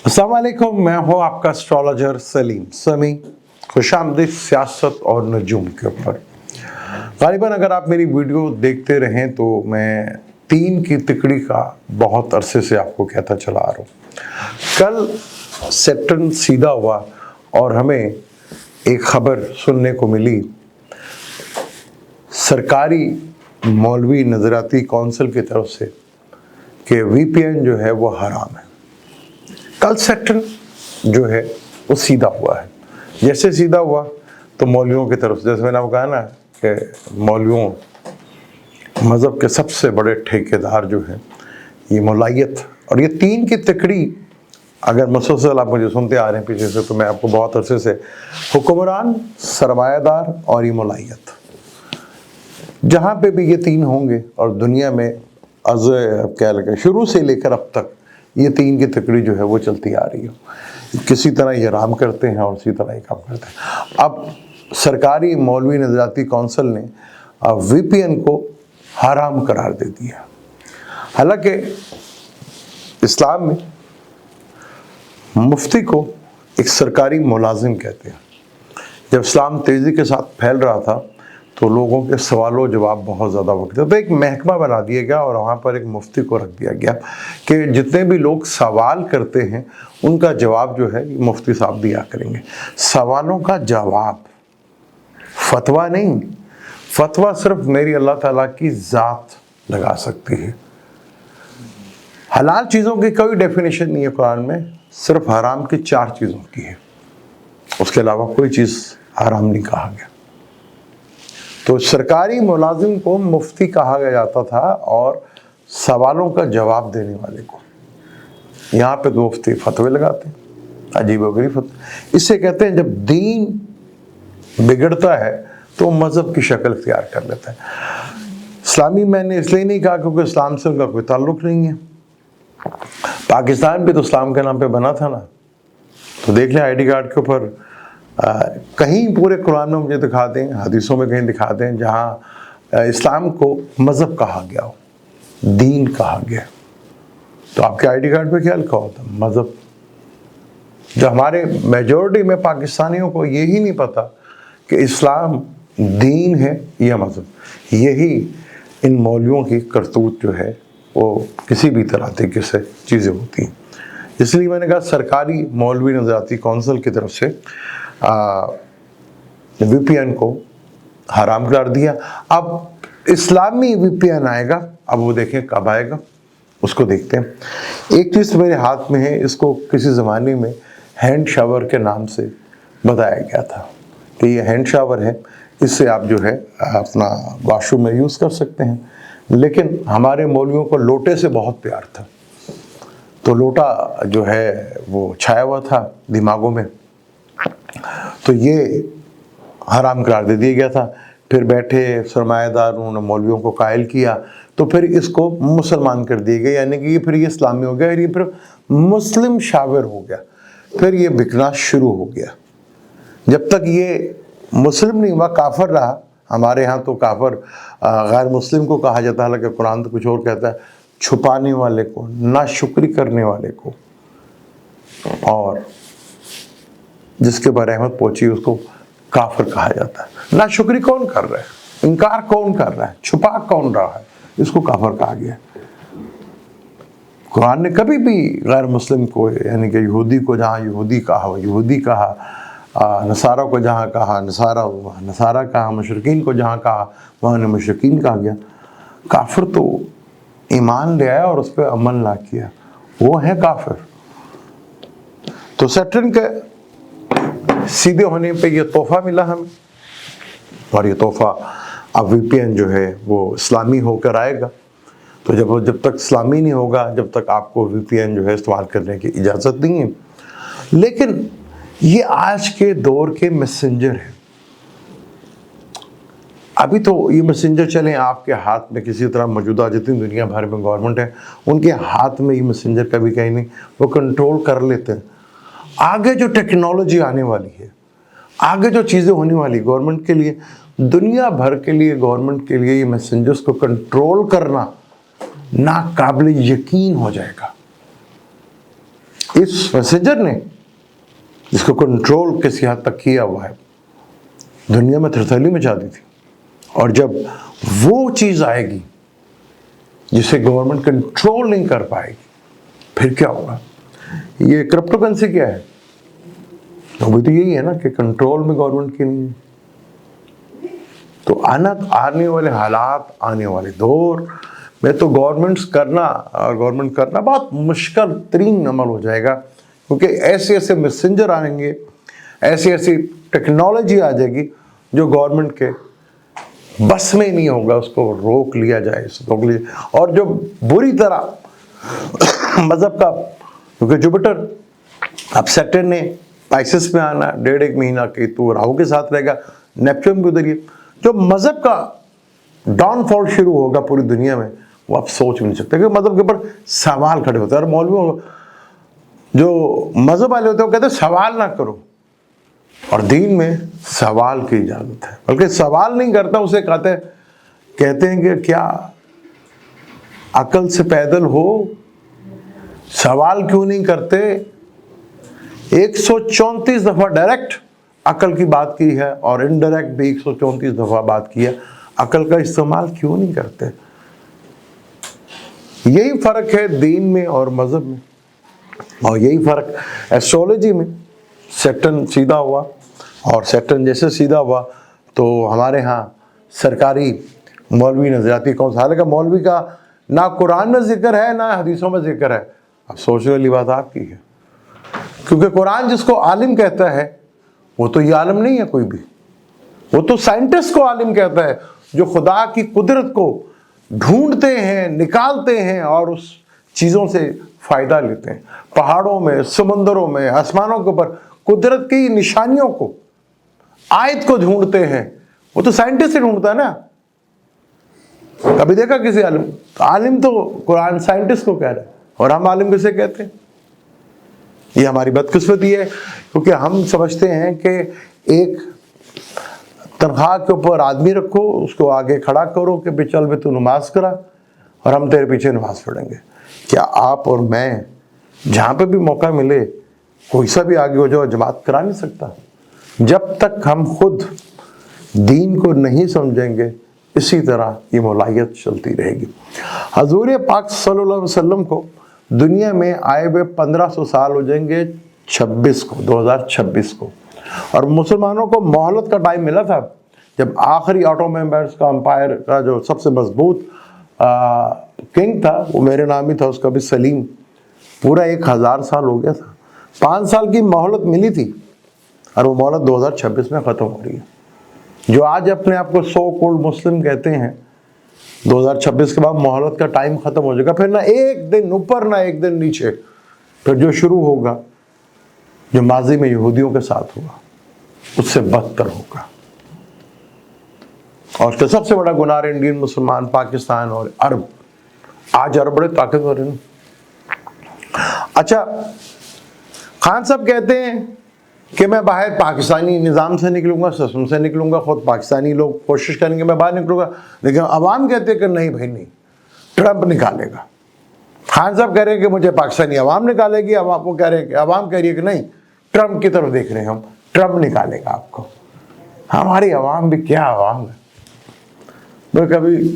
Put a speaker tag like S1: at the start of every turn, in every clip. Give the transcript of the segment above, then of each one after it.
S1: अस्सलाम वालेकुम, मैं हूँ आपका एस्ट्रोलॉजर सलीम समी। खुशामदीद सियासत और नजूम के ऊपर। गालिबन अगर आप मेरी वीडियो देखते रहें तो मैं तीन की तिकड़ी का बहुत अरसे से आपको कहता चला आ रहा हूँ। कल सैटर्न सीधा हुआ और हमें एक खबर सुनने को मिली, सरकारी मौलवी नज़राती कौंसिल की तरफ से, कि VPN जो है वो हराम है। कल सैटर्न जो है वो सीधा हुआ है। जैसे सीधा हुआ तो मौलवियों की तरफ से, जैसे मैंने आपको कहा ना कि मौलवियों मज़हब के सबसे बड़े ठेकेदार जो हैं ये मौलायत, और ये तीन की तिकड़ी अगर मुसलसल आप मुझे सुनते आ रहे हैं पीछे से, तो मैं आपको बहुत अरसे से हुक्मरान, सरमायादार और ये मौलायत, जहाँ पे भी ये तीन होंगे और दुनिया में क्या लगे शुरू से लेकर अब तक ये तीन की तिकड़ी जो है वो चलती आ रही है। किसी तरह ये राम करते हैं और इसी तरह ये काम करते हैं। अब सरकारी मौलवी नज़राती कौंसिल ने VPN को हराम करार दे दिया। हालांकि इस्लाम में मुफ्ती को एक सरकारी मुलाजिम कहते हैं। जब इस्लाम तेज़ी के साथ फैल रहा था तो लोगों के सवालों जवाब बहुत ज़्यादा वक्त था, तो एक महकमा बना दिया गया और वहाँ पर एक मुफ्ती को रख दिया गया कि जितने भी लोग सवाल करते हैं उनका जवाब जो है मुफ्ती साहब दिया करेंगे। सवालों का जवाब, फतवा नहीं। फतवा सिर्फ मेरी अल्लाह ताला की ज़ात लगा सकती है। हलाल चीज़ों की कोई डेफिनेशन नहीं है कुरान में, सिर्फ हराम की 4 चीज़ों की है, उसके अलावा कोई चीज़ हराम नहीं कहा गया। तो सरकारी मुलाजिम को मुफ्ती कहा जाता था और सवालों का जवाब देने वाले को। यहाँ पे मुफ्ती फतवे लगाते हैं, अजीबोगरीब फतवे। इससे कहते हैं जब दीन बिगड़ता है तो मज़हब की शक्ल इख्तियार कर लेता है। इस्लामी मैंने इसलिए नहीं कहा क्योंकि इस्लाम से उनका कोई ताल्लुक़ नहीं है। पाकिस्तान भी तो इस्लाम के नाम पे बना था ना, तो देख लें ID कार्ड के ऊपर कहीं पूरे कुरान में मुझे दिखा दें, हदीसों में कहीं दिखा दें जहाँ इस्लाम को मज़हब कहा गया हो, दीन कहा गया। तो आपके ID कार्ड पे क्या लिखा होता? मज़हब। जो हमारे मेजॉरिटी में पाकिस्तानियों को यही नहीं पता कि इस्लाम दीन है या मज़हब। यही इन मौलवियों की करतूत जो है वो किसी भी तरह तरीके से चीज़ें होती हैं। इसलिए मैंने कहा सरकारी मौलवी नज़राती कौंसिल की तरफ से VPN को हराम करार दिया। अब इस्लामी VPN आएगा, अब वो देखें कब आएगा, उसको देखते हैं। एक चीज़ मेरे हाथ में है, इसको किसी ज़माने में हैंड शावर के नाम से बताया गया था कि ये हैंड शावर है, इससे आप जो है अपना वॉशरूम में यूज़ कर सकते हैं। लेकिन हमारे मौलवियों को लोटे से बहुत प्यार था, तो लोटा जो है वो छाया हुआ था दिमागों में, तो ये हराम करार दे दिया गया था। फिर बैठे सरमायादार उन्होंने मौलवियों को कायल किया, तो फिर इसको मुसलमान कर दिए गए, यानी कि ये फिर ये इस्लामी हो गया, ये फिर मुस्लिम शावर हो गया, फिर ये बिकना शुरू हो गया। जब तक ये मुस्लिम नहीं हुआ, काफिर रहा। हमारे यहाँ तो काफिर गैर मुस्लिम को कहा जाता है, हालांकि कुरान तो कुछ और कहता है, छुपाने वाले को, नाशुक्री करने वाले को, और जिसके पर रहमत पहुंची उसको काफिर कहा जाता है। नाशुक्री कौन कर रहा है, इनकार कौन कर रहा है, छुपा कौन रहा है, इसको काफिर कहा गया। कुरान ने कभी भी गैर मुस्लिम को, यानी कि यहूदी को जहाँ यहूदी कहा यहूदी कहा, नसारा को जहाँ कहा नसारा वहाँ नसारा कहा, मुशरिकीन को जहाँ कहा वहाँ ने मुशरिकीन कहा गया। काफिर तो ईमान ले आया और उस पर अमल ना किया, वो है काफिर। तो सैटर्न के सीधे होने पे ये तोहफा मिला हमें, और ये तोहफा अब VPN जो है वो इस्लामी होकर आएगा। तो जब तक इस्लामी नहीं होगा, जब तक आपको VPN जो है इस्तेमाल करने की इजाज़त नहीं है। लेकिन ये आज के दौर के मैसेंजर हैं। अभी तो ये मैसेंजर चले आपके हाथ में, किसी तरह मौजूदा जितनी दुनिया भर में गवर्नमेंट है उनके हाथ में ये मैसेंजर कभी कहीं नहीं, वो कंट्रोल कर लेते हैं। आगे जो टेक्नोलॉजी आने वाली है, आगे जो चीज़ें होने वाली गवर्नमेंट के लिए, दुनिया भर के लिए, गवर्नमेंट के लिए ये मैसेंजर्स को कंट्रोल करना नाकाबिल यकीन हो जाएगा। इस मैसेंजर ने इसको कंट्रोल किसी हद तक किया हुआ है, दुनिया में थरथली मचा दी थी। और जब वो चीज़ आएगी जिसे गवर्नमेंट कंट्रोल नहीं कर पाएगी, फिर क्या होगा? ये क्रिप्टो करेंसी क्या है? तो भी तो यही है ना कि कंट्रोल में गवर्नमेंट की नहीं है। तो आने वाले हालात, आने वाले दौर में तो गवर्नमेंट करना बहुत मुश्किल तरीन अमल हो जाएगा, क्योंकि ऐसे ऐसे मैसेंजर आएंगे, ऐसी ऐसी टेक्नोलॉजी आ जाएगी जो गवर्नमेंट के बस में नहीं होगा उसको रोक लिया जाए, और जो बुरी तरह मजहब का, क्योंकि जुपिटर अब सैटर्न ने पाइसेस में आना 1.5 महीना की, तो राहु के साथ रहेगा, नेपच्यून भी उधर ही। जो मजहब का डाउनफॉल शुरू होगा पूरी दुनिया में, वो आप सोच भी नहीं सकते, क्योंकि मजहब के ऊपर सवाल खड़े होते हैं। और मौलवी जो मजहब वाले होते हैं वो कहते हैं सवाल ना करो, और दीन में सवाल की इजाजत है, बल्कि सवाल नहीं करता उसे कहते हैं कि क्या अकल से पैदल हो, सवाल क्यों नहीं करते? 134 दफा डायरेक्ट अकल की बात की है और इनडायरेक्ट भी 134 दफा बात की है, अकल का इस्तेमाल क्यों नहीं करते? यही फर्क है दीन में और मजहब में, और यही फर्क एस्ट्रोलॉजी में। सैटर्न सीधा हुआ, और सैटर्न जैसे सीधा हुआ तो हमारे यहाँ सरकारी मौलवी नजरियाती कौन, हालांकि मौलवी का ना कुरान में जिक्र है ना हदीसों में जिक्र है। अब सोचने वाली बात आपकी है, क्योंकि कुरान जिसको आलिम कहता है वो तो ये आलिम नहीं है कोई भी, वो तो साइंटिस्ट को आलिम कहता है, जो खुदा की कुदरत को ढूंढते हैं, निकालते हैं और उस चीज़ों से फ़ायदा लेते हैं। पहाड़ों में, समंदरों में, आसमानों के ऊपर कुदरत की निशानियों को, आयत को ढूंढते हैं, वो तो साइंटिस्ट ही ढूंढता है ना। कभी देखा किसी आलिम? आलिम तो कुरान साइंटिस्ट को कह रहा है, और हम आलिम किसे कहते हैं? ये हमारी बदकिस्मती है, क्योंकि हम समझते हैं कि एक तनख्वाह के ऊपर आदमी रखो, उसको आगे खड़ा करो कि भी चल भी तू नमाज करा और हम तेरे पीछे नमाज पढ़ेंगे। क्या आप और मैं जहाँ पे भी मौका मिले कोई सा भी आगे हो जाओ, जमात करा नहीं सकता? जब तक हम खुद दीन को नहीं समझेंगे, इसी तरह ये मौलायत चलती रहेगी। हजूर पाक सल्लल्लाहु अलैहि वसल्लम को दुनिया में आए हुए 1500 साल हो जाएंगे 2026 को, और मुसलमानों को मोहलत का टाइम मिला था, जब आखिरी ऑटोमन का एम्पायर का जो सबसे मजबूत किंग था वो मेरे नाम ही था, उसका भी सलीम, पूरा 1000 साल हो गया था। 5 साल की मोहलत मिली थी, और वो मोहलत 2026 में ख़त्म हो रही है। जो आज अपने आप को सो कॉल्ड मुस्लिम कहते हैं, 2026 के बाद मोहलत का टाइम ख़त्म हो जाएगा। फिर ना एक दिन ऊपर ना एक दिन नीचे, फिर जो शुरू होगा, जो माजी में यहूदियों के साथ हुआ, उससे बदतर होगा। और उसका सबसे बड़ा गुनाह इंडियन मुसलमान, पाकिस्तान और अरब, आज अरब बड़े ताकतवर हैं। अच्छा, खान साहब कहते हैं कि मैं बाहर पाकिस्तानी निज़ाम से निकलूंगा, सिस्टम से निकलूंगा, खुद पाकिस्तानी लोग कोशिश करेंगे मैं बाहर निकलूंगा, लेकिन अवाम कहते हैं कि नहीं भाई नहीं, ट्रंप निकालेगा। खान साहब कह रहे हैं कि मुझे पाकिस्तानी अवाम निकालेगी, अवाम वो कह रहे हैं कि अवाम कह रही है कि नहीं, ट्रंप की तरफ देख रहे हैं हम, ट्रंप निकालेगा आपको। हमारी अवाम भी क्या अवाम है, वो कभी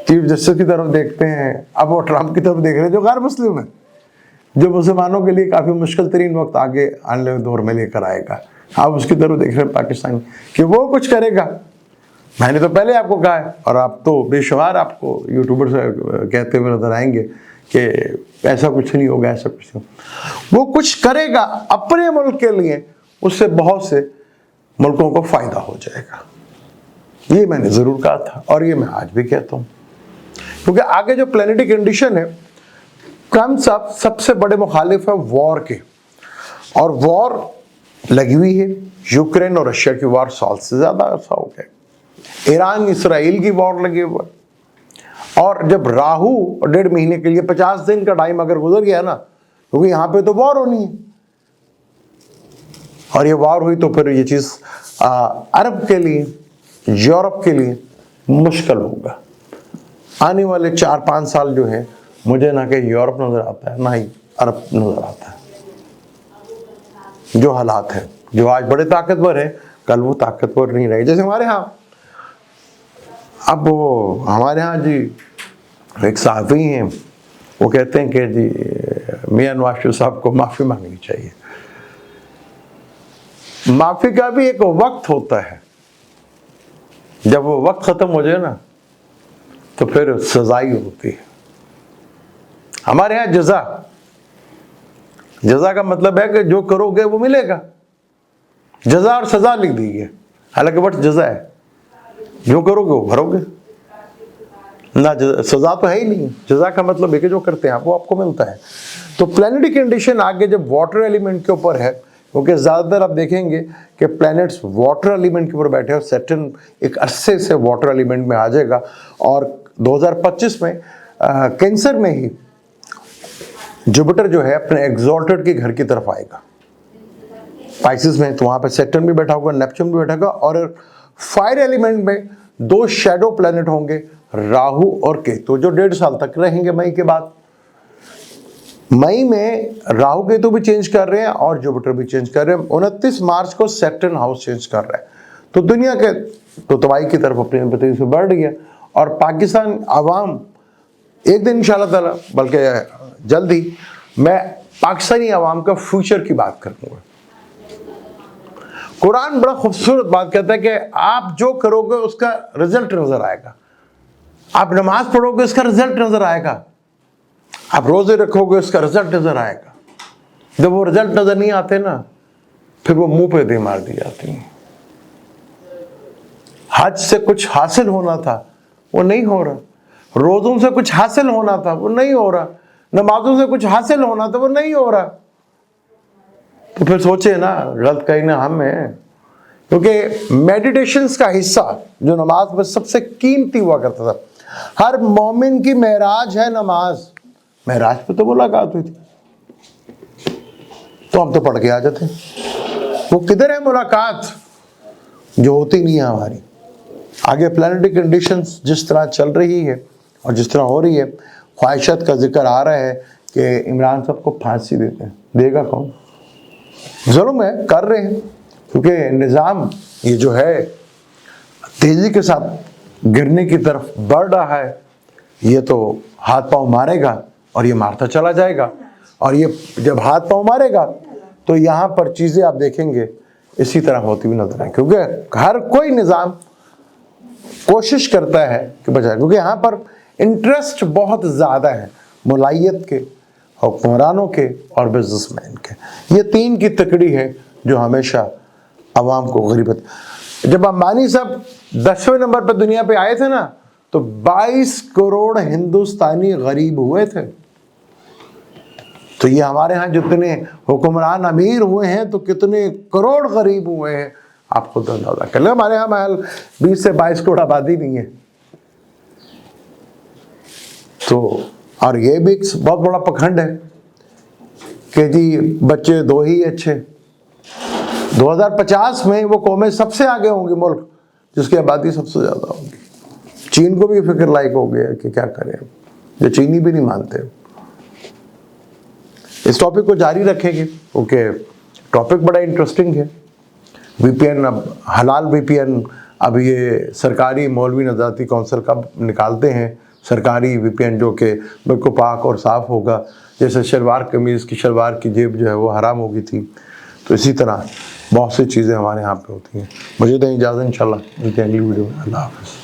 S1: चीफ जस्टिस की तरफ देखते हैं, अब वो ट्रंप की तरफ देख रहे हैं जो गैर मुस्लिम है, जो मुसलमानों के लिए काफ़ी मुश्किल तरीन वक्त आगे आने वाले दौर में लेकर आएगा। आप उसकी तरफ देख रहे हैं पाकिस्तानी कि वो कुछ करेगा। मैंने तो पहले आपको कहा है, और आप तो बेशुमार आपको यूट्यूबर से कहते हुए नजर आएंगे कि ऐसा कुछ नहीं होगा, ऐसा कुछ नहीं, वो कुछ करेगा अपने मुल्क के लिए, उससे बहुत से मुल्कों को फ़ायदा हो जाएगा। ये मैंने ज़रूर कहा था, और ये मैं आज भी कहता हूँ, क्योंकि आगे जो प्लानिटरी कंडीशन है, ट्रंप साहब सबसे बड़े मुखालिफ है वॉर के, और वॉर लगी हुई है। यूक्रेन और रशिया की वॉर साल से ज़्यादा अर्सा हो गया, ईरान इसराइल की वॉर लगी हुआ है, और जब राहु 1.5 महीने के लिए 50 दिन का टाइम अगर गुजर गया ना, क्योंकि यहाँ पे तो वॉर होनी है, और ये वॉर हुई तो फिर ये चीज़ अरब के लिए, यूरोप के लिए मुश्किल होगा। आने वाले 4-5 साल जो है, मुझे ना कि यूरोप नज़र आता है ना ही अरब नज़र आता है। جو حالات ہیں، جو آج بڑے طاقتور ہیں کل وہ طاقتور نہیں رہے. جیسے ہمارے ہاں اب ہمارے ہاں جی ایک صحافی ہیں، وہ کہتے ہیں کہ جی میاں نواز شریف صاحب کو معافی مانگنی چاہیے. معافی کا بھی ایک وقت ہوتا ہے، جب وہ وقت ختم ہو جائے نا تو پھر سزا ہی ہوتی ہے. ہمارے یہاں جزا کا مطلب ہے کہ جو کرو گے وہ ملے گا. جزا اور سزا لکھ دی ہے، حالانکہ بٹ جزا ہے، جو کرو گے وہ بھرو گے نہ. سزا تو ہے ہی نہیں. جزا کا مطلب ہے کہ جو کرتے ہیں وہ آپ کو ملتا ہے. تو پلانٹری کنڈیشن آگے جب واٹر ایلیمنٹ کے اوپر ہے، کیونکہ زیادہ تر آپ دیکھیں گے کہ پلانٹس واٹر ایلیمنٹ کے اوپر بیٹھے ہیں، اور سیٹرن ایک عرصے سے واٹر ایلیمنٹ میں آ جائے گا. اور 2025 میں کینسر میں ہی جوپیٹر جو ہے اپنے ایگزالٹڈ کے گھر کی طرف آئے گا پائسس میں. تو وہاں پہ سیٹرن بھی بیٹھا ہوگا، نیپچون بھی بیٹھا ہوگا. اور فائر ایلیمنٹ میں 2 شیڈو پلانٹ ہوں گے، راہو اور کیتو، جو 1.5 سال تک رہیں گے مئی کے بعد. مئی میں راہو کیتو بھی چینج کر رہے ہیں اور جوپیٹر بھی چینج کر رہے ہیں. 29 مارچ کو سیٹرن ہاؤس چینج کر رہا ہے. تو دنیا کے تو تباہی کی طرف اپنی تیزی سے بڑھ رہی ہے. اور پاکستان عوام ایک دن انشاءاللہ تعالی، بلکہ جلد ہی میں پاکستانی عوام کا فیوچر کی بات کروں گا. قرآن بڑا خوبصورت بات کہتا ہے کہ آپ جو کرو گے اس کا رزلٹ نظر آئے گا. آپ نماز پڑھو گے اس کا رزلٹ نظر آئے گا. آپ روزے رکھو گے اس کا رزلٹ نظر آئے گا. جب وہ رزلٹ نظر نہیں آتے نا پھر وہ منہ پہ دے مار دی جاتی ہیں. حج سے کچھ حاصل ہونا تھا وہ نہیں ہو رہا، روزوں سے کچھ حاصل ہونا تھا وہ نہیں ہو رہا، نمازوں سے کچھ حاصل ہونا تھا وہ نہیں ہو رہا. تو پھر سوچے نا غلط کہیں نہ ہم ہیں. کیونکہ میڈیٹیشنز کا حصہ جو نماز میں سب سے قیمتی ہوا کرتا تھا، ہر مومن کی معراج ہے نماز. معراج پہ تو ملاقات ہوئی تھی، تو ہم تو پڑھ کے آ جاتے ہیں. وہ کدھر ہے ملاقات جو ہوتی نہیں ہے ہماری. آگے پلانٹری کنڈیشنز جس طرح چل رہی ہے اور جس طرح ہو رہی ہے، خواہشات کا ذکر آ رہا ہے کہ عمران صاحب کو پھانسی دیتے ہیں. دے گا کون؟ ظلم ہے، کر رہے ہیں. کیونکہ نظام یہ جو ہے تیزی کے ساتھ گرنے کی طرف بڑھ رہا ہے. یہ تو ہاتھ پاؤں مارے گا اور یہ مارتا چلا جائے گا. اور یہ جب ہاتھ پاؤں مارے گا تو یہاں پر چیزیں آپ دیکھیں گے اسی طرح ہوتی ہوئی نظر آئیں. کیونکہ ہر کوئی نظام کوشش کرتا ہے کہ بچائے، کیونکہ یہاں پر انٹرسٹ بہت زیادہ ہے ملائیت کے، حکمرانوں کے اور بزنس مین کے. یہ 3 کی تکڑی ہے جو ہمیشہ عوام کو غریبت. جب امبانی صاحب 10ویں نمبر پہ دنیا پہ آئے تھے نا تو 22 کروڑ ہندوستانی غریب ہوئے تھے. تو یہ ہمارے ہاں جتنے حکمران امیر ہوئے ہیں تو کتنے کروڑ غریب ہوئے ہیں آپ خود اندازہ کر لیں. ہمارے ہاں محل 20 سے 22 کروڑ آبادی نہیں ہے. تو اور یہ بھی ایک بہت بڑا پکھنڈ ہے کہ جی بچے 2 ہی اچھے. 2050 میں وہ قومیں سب سے آگے ہوں گی، ملک جس کی آبادی سب سے زیادہ ہوگی. چین کو بھی فکر لائق ہو گیا کہ کیا کریں، جو چینی بھی نہیں مانتے. اس ٹاپک کو جاری رکھیں گے کیونکہ ٹاپک بڑا انٹرسٹنگ ہے. وی پی این، اب حلال وی پی این اب یہ سرکاری مولوی نظارتی کونسل کب نکالتے ہیں سرکاری وی پی این جو کہ بالکل پاک اور صاف ہوگا. جیسے شلوار قمیض کی شلوار کی جیب جو ہے وہ حرام ہوگی تھی، تو اسی طرح بہت سی چیزیں ہمارے یہاں پہ ہوتی ہیں. مجھے دیں اجازت، انشاءاللہ ملتے ہیں اگلی ویڈیو میں. اللہ حافظ.